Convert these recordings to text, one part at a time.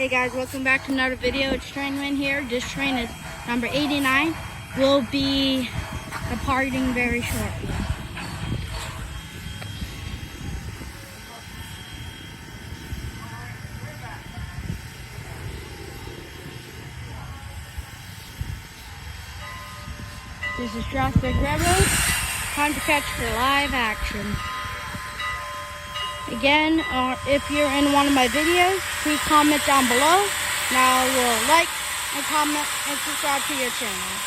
Hey guys, welcome back to another video. It's Trainman here. This train is number 89. We'll be departing very shortly. This is Strasburg Railroad. Time to catch for live action. Again, if you're in one of my videos, please comment down below. Now we'll like and comment and subscribe to your channel.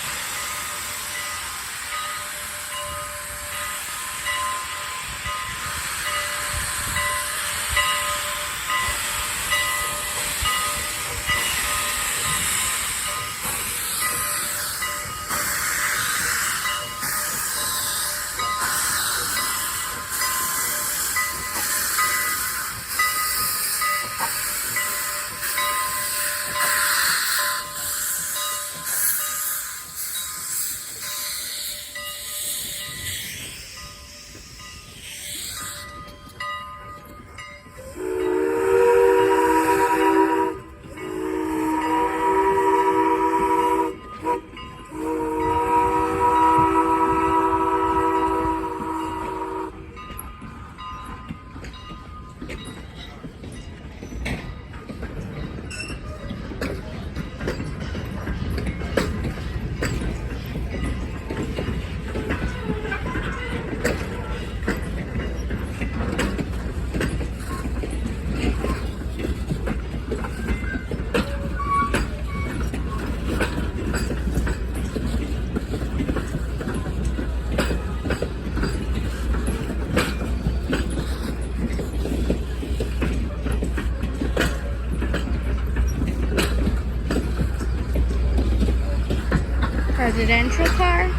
Presidential car.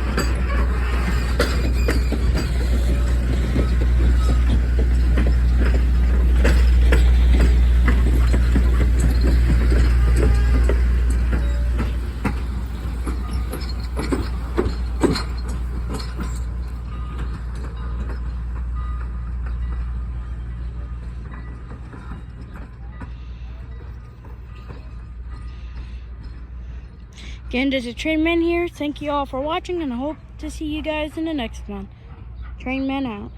Again, there's a Trainman here. Thank you all for watching, and I hope to see you guys in the next one. Trainman out.